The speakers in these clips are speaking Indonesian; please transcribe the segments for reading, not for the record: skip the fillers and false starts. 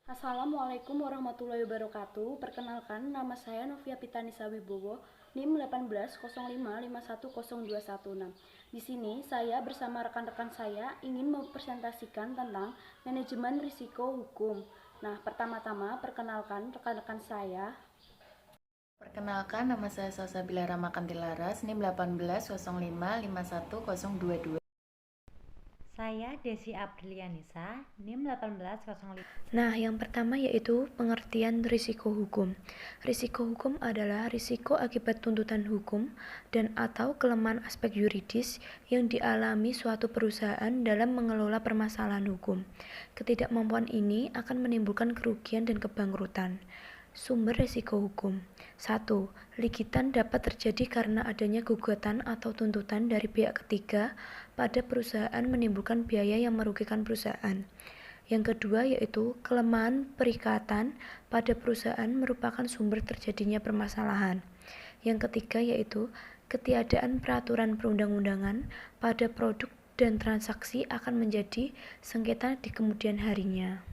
Assalamualaikum warahmatullahi wabarakatuh. Perkenalkan, nama saya Novia Pitanisa Wibowo, NIM 1805510216. Di sini saya bersama rekan-rekan saya ingin mempresentasikan tentang manajemen risiko hukum. Nah, pertama-tama perkenalkan rekan-rekan saya. Perkenalkan, nama saya Salsabila Ramakantilaras, NIM 1805510222. Saya Desi Aprilianisa, NIM 1805. Nah, yang pertama yaitu pengertian risiko hukum. Risiko hukum adalah risiko akibat tuntutan hukum dan atau kelemahan aspek yuridis yang dialami suatu perusahaan dalam mengelola permasalahan hukum. Ketidakmampuan ini akan menimbulkan kerugian dan kebangkrutan. Sumber risiko hukum. 1. Ligitan dapat terjadi karena adanya gugatan atau tuntutan dari pihak ketiga pada perusahaan menimbulkan biaya yang merugikan perusahaan. Yang kedua yaitu kelemahan perikatan pada perusahaan merupakan sumber terjadinya permasalahan. Yang ketiga yaitu ketiadaan peraturan perundang-undangan pada produk dan transaksi akan menjadi sengketa di kemudian harinya.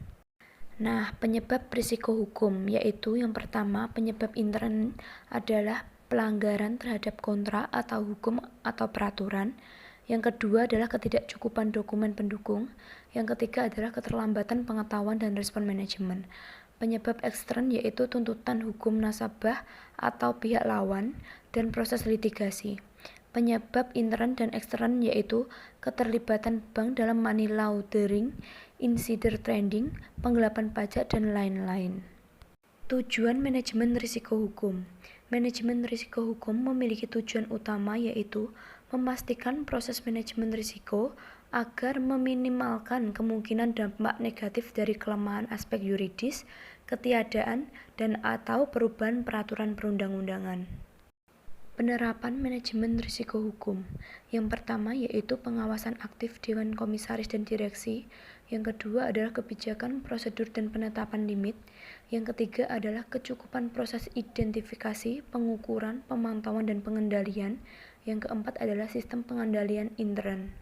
Nah, penyebab risiko hukum yaitu yang pertama, penyebab intern adalah pelanggaran terhadap kontrak atau hukum atau peraturan. Yang kedua adalah ketidakcukupan dokumen pendukung. Yang ketiga adalah keterlambatan pengetahuan dan respon manajemen. Penyebab ekstern yaitu tuntutan hukum nasabah atau pihak lawan dan proses litigasi. Penyebab intern dan ekstern yaitu keterlibatan bank dalam money laundering, insider trading, penggelapan pajak, dan lain-lain. Tujuan manajemen risiko hukum. Manajemen risiko hukum memiliki tujuan utama yaitu memastikan proses manajemen risiko agar meminimalkan kemungkinan dampak negatif dari kelemahan aspek yuridis, ketiadaan, dan atau perubahan peraturan perundang-undangan. Penerapan manajemen risiko hukum. Yang pertama yaitu pengawasan aktif Dewan Komisaris dan Direksi. Yang kedua adalah kebijakan, prosedur, dan penetapan limit. Yang ketiga adalah kecukupan proses identifikasi, pengukuran, pemantauan, dan pengendalian. Yang keempat adalah sistem pengendalian intern.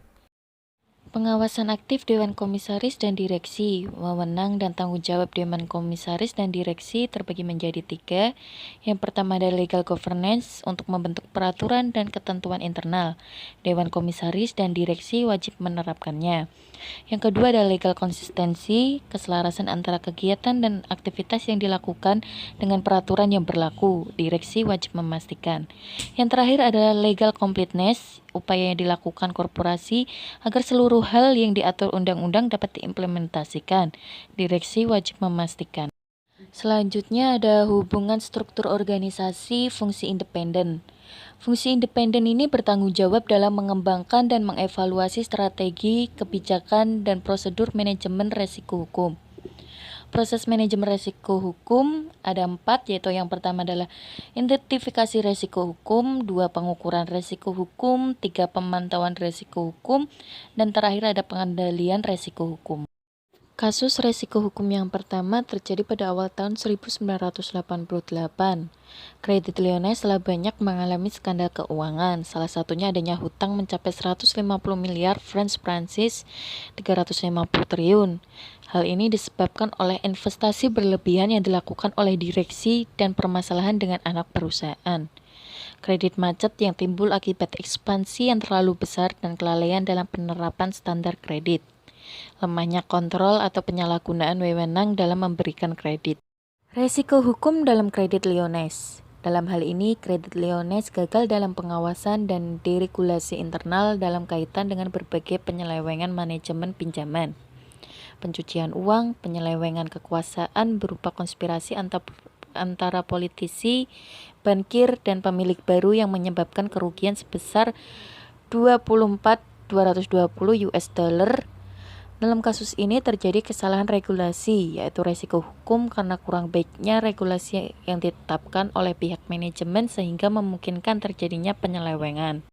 Pengawasan aktif Dewan Komisaris dan Direksi. Wewenang dan tanggung jawab Dewan Komisaris dan Direksi terbagi menjadi 3. Yang pertama adalah legal governance untuk membentuk peraturan dan ketentuan internal. Dewan Komisaris dan Direksi wajib menerapkannya. Yang kedua adalah legal konsistensi, keselarasan antara kegiatan dan aktivitas yang dilakukan dengan peraturan yang berlaku. Direksi wajib memastikan. Yang terakhir adalah legal completeness, upaya yang dilakukan korporasi agar seluruh hal yang diatur undang-undang dapat diimplementasikan. Direksi wajib memastikan. Selanjutnya ada hubungan struktur organisasi fungsi independen. Fungsi independen ini bertanggung jawab dalam mengembangkan dan mengevaluasi strategi, kebijakan, dan prosedur manajemen risiko hukum. Proses manajemen risiko hukum ada 4, yaitu yang pertama adalah identifikasi risiko hukum, 2 pengukuran risiko hukum, 3 pemantauan risiko hukum, dan terakhir ada pengendalian risiko hukum. Kasus risiko hukum yang pertama terjadi pada awal tahun 1988. Kredit Lyonnais telah banyak mengalami skandal keuangan, salah satunya adanya hutang mencapai 150 miliar francs Prancis, 350 triliun. Hal ini disebabkan oleh investasi berlebihan yang dilakukan oleh direksi dan permasalahan dengan anak perusahaan. Kredit macet yang timbul akibat ekspansi yang terlalu besar dan kelalaian dalam penerapan standar kredit. Lemahnya kontrol atau penyalahgunaan wewenang dalam memberikan kredit. Resiko hukum dalam kredit Lyonnais. Dalam hal ini, kredit Lyonnais gagal dalam pengawasan dan deregulasi internal dalam kaitan dengan berbagai penyelewengan manajemen pinjaman, pencucian uang, penyelewengan kekuasaan berupa konspirasi antara politisi, bankir, dan pemilik baru yang menyebabkan kerugian sebesar 24.220 US dollar. Dalam kasus ini terjadi kesalahan regulasi, yaitu resiko hukum karena kurang baiknya regulasi yang ditetapkan oleh pihak manajemen sehingga memungkinkan terjadinya penyelewengan.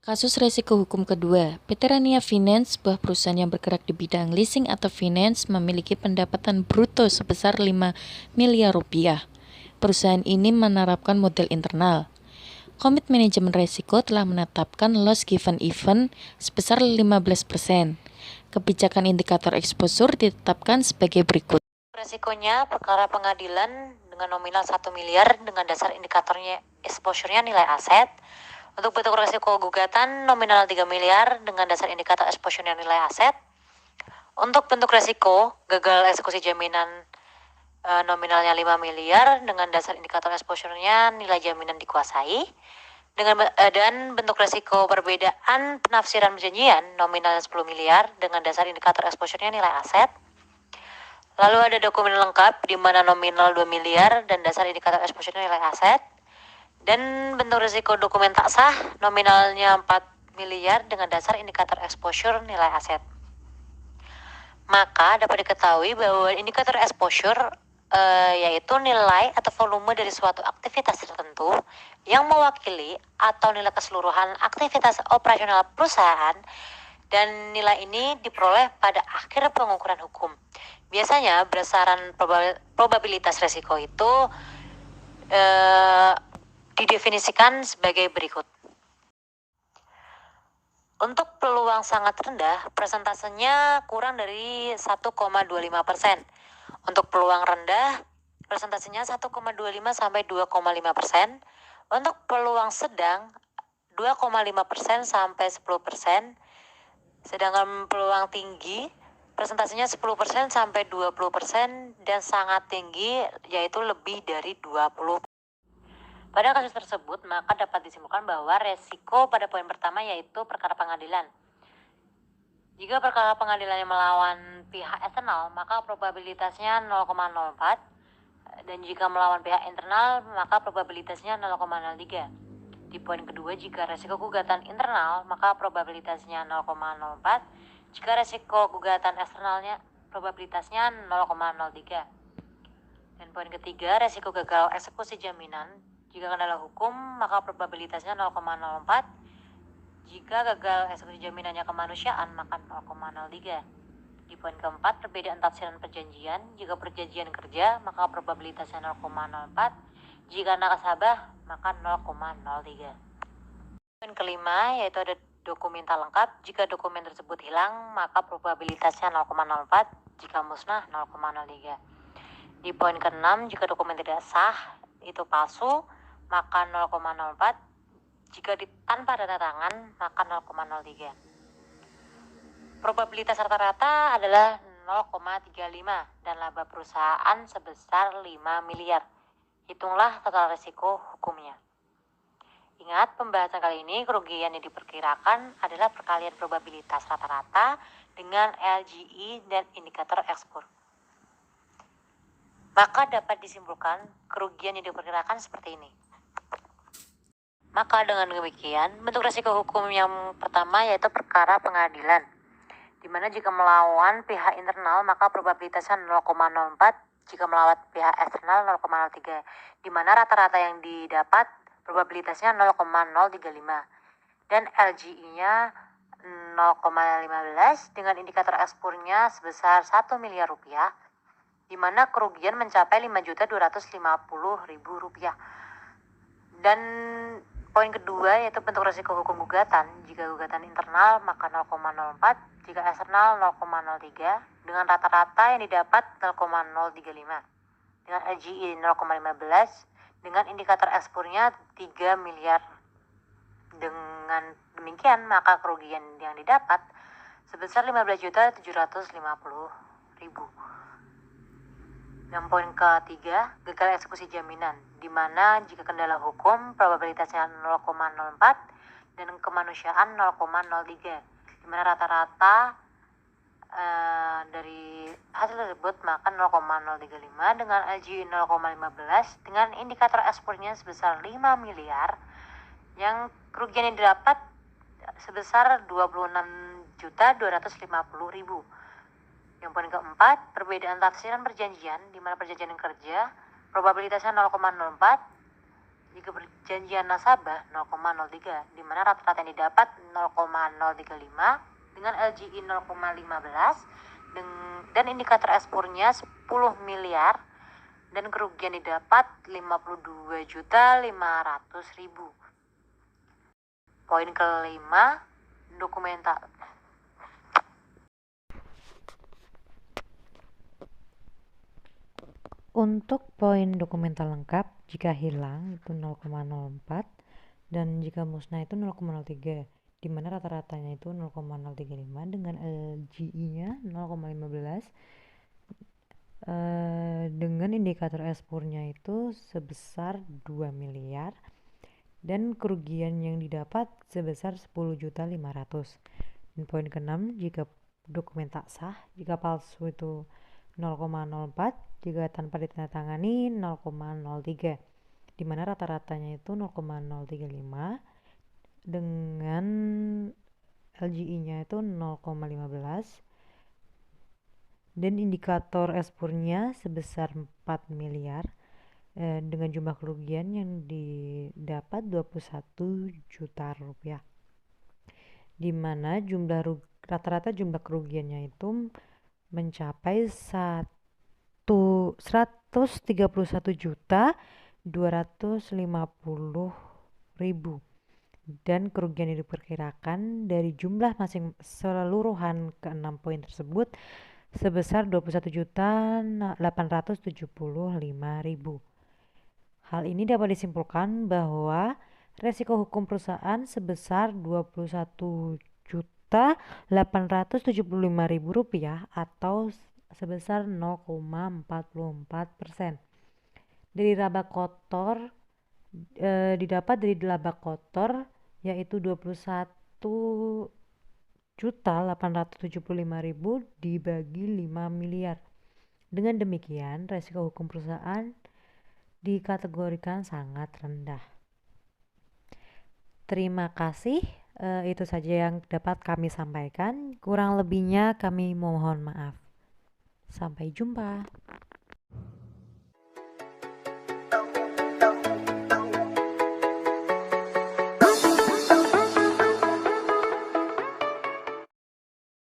Kasus resiko hukum kedua, PT Rania Finance, sebuah perusahaan yang bergerak di bidang leasing atau finance, memiliki pendapatan bruto sebesar 5 miliar rupiah. Perusahaan ini menerapkan model internal. Komit Manajemen Risiko telah menetapkan loss given event sebesar 15%. Kebijakan indikator exposure ditetapkan sebagai berikut. resikonya perkara pengadilan dengan nominal 1 miliar dengan dasar indikatornya exposure-nya nilai aset. Untuk bentuk resiko gugatan nominal 3 miliar dengan dasar indikator exposure-nya nilai aset. Untuk bentuk resiko gagal eksekusi jaminan nominalnya 5 miliar dengan dasar indikator exposure-nya nilai jaminan dikuasai. Dan bentuk resiko perbedaan penafsiran perjanjian nominalnya 10 miliar dengan dasar indikator exposure-nya nilai aset. Lalu ada dokumen lengkap di mana nominal 2 miliar dan dasar indikator exposure-nya nilai aset. Dan bentuk resiko dokumen tak sah nominalnya 4 miliar dengan dasar indikator exposure nilai aset. Maka dapat diketahui bahwa indikator exposure yaitu nilai atau volume dari suatu aktivitas tertentu yang mewakili atau nilai keseluruhan aktivitas operasional perusahaan, dan nilai ini diperoleh pada akhir pengukuran hukum. Biasanya berdasarkan probabilitas resiko itu didefinisikan sebagai berikut. Untuk peluang sangat rendah, persentasenya kurang dari 1,25%. Untuk peluang rendah, persentasenya 1,25 sampai 2,5%. Untuk peluang sedang, 2,5% sampai 10%. Sedangkan peluang tinggi, persentasenya 10% sampai 20%, dan sangat tinggi yaitu lebih dari 20%. Pada kasus tersebut, maka dapat disimpulkan bahwa resiko pada poin pertama yaitu perkara pengadilan. Jika perkara pengadilannya melawan pihak eksternal, maka probabilitasnya 0,04, dan jika melawan pihak internal, maka probabilitasnya 0,03. Di poin kedua, jika resiko gugatan internal, maka probabilitasnya 0,04. Jika resiko gugatan eksternalnya, probabilitasnya 0,03. Dan poin ketiga, resiko gagal eksekusi jaminan. Jika kendala hukum, maka probabilitasnya 0,04. Jika gagal eksekusi jaminannya kemanusiaan, maka 0,03. Di poin keempat, perbedaan tafsiran perjanjian. Jika perjanjian kerja, maka probabilitasnya 0,04. Jika nasabah, maka 0,03. Poin kelima, yaitu ada dokumen tak lengkap. Jika dokumen tersebut hilang, maka probabilitasnya 0,04. Jika musnah, 0,03. Di poin keenam, jika dokumen tidak sah, itu palsu, maka 0,04. Jika tanpa tanda tangan, maka 0,03. Probabilitas rata-rata adalah 0,35 dan laba perusahaan sebesar 5 miliar. Hitunglah total risiko hukumnya. Ingat, pembahasan kali ini kerugian yang diperkirakan adalah perkalian probabilitas rata-rata dengan LGI dan indikator ekspor. Maka dapat disimpulkan kerugian yang diperkirakan seperti ini. Maka dengan demikian, bentuk resiko hukum yang pertama yaitu perkara pengadilan, di mana jika melawan pihak internal maka probabilitasnya 0,04, jika melawan pihak eksternal 0,03, di mana rata-rata yang didapat probabilitasnya 0,035 dan LGI-nya 0,15 dengan indikator ekspornya sebesar 1 miliar rupiah, di mana kerugian mencapai 5.250.000 rupiah. Dan poin kedua yaitu bentuk risiko hukum gugatan. Jika gugatan internal maka 0,04, jika eksternal 0,03 dengan rata-rata yang didapat 0,035 dengan LGI 0,15 dengan indikator ekspornya 3 miliar. Dengan demikian maka kerugian yang didapat sebesar 15.750.000. Yang poin ketiga, gagal eksekusi jaminan, di mana jika kendala hukum probabilitasnya 0,04 dan kemanusiaan 0,03, di mana rata-rata dari hasil tersebut maka 0,035 dengan LGI 0,15 dengan indikator ekspornya sebesar 5 miliar, yang kerugian yang didapat sebesar 26.250.000. Yang poin keempat, perbedaan tafsiran perjanjian, di mana perjanjian kerja probabilitasnya 0,04, jika perjanjian nasabah 0,03, di mana rata-rata yang didapat 0,035 dengan LGI 0,15 dan indikator ekspornya 10 miliar dan kerugian didapat 52.500.000. Poin kelima, dokumenta. Untuk poin dokumental lengkap, jika hilang itu 0,04 dan jika musnah itu 0,03, di mana rata-ratanya itu 0,035 dengan LGI-nya 0,15 dengan indikator S-purnya itu sebesar 2 miliar dan kerugian yang didapat sebesar 10.500.000. Dan poin ke-6, jika dokumen tak sah, jika palsu itu 0,04, jika tanpa ditandatangani 0,03, di mana rata-ratanya itu 0,035 dengan LGI-nya itu 0,15 dan indikator S-purnya sebesar 4 miliar dengan jumlah kerugian yang didapat 21 juta rupiah, di mana rata-rata jumlah kerugiannya itu mencapai 131.250.000 dan kerugian yang diperkirakan dari jumlah seluruhan ke-6 poin tersebut sebesar 21.875.000. Hal ini dapat disimpulkan bahwa resiko hukum perusahaan sebesar Rp21.875.000 atau sebesar 0,44%. Dari laba kotor didapat dari laba kotor yaitu 21.875.000 dibagi 5 miliar. Dengan demikian, resiko hukum perusahaan dikategorikan sangat rendah. Terima kasih. Itu saja yang dapat kami sampaikan. Kurang lebihnya kami mohon maaf. Sampai jumpa.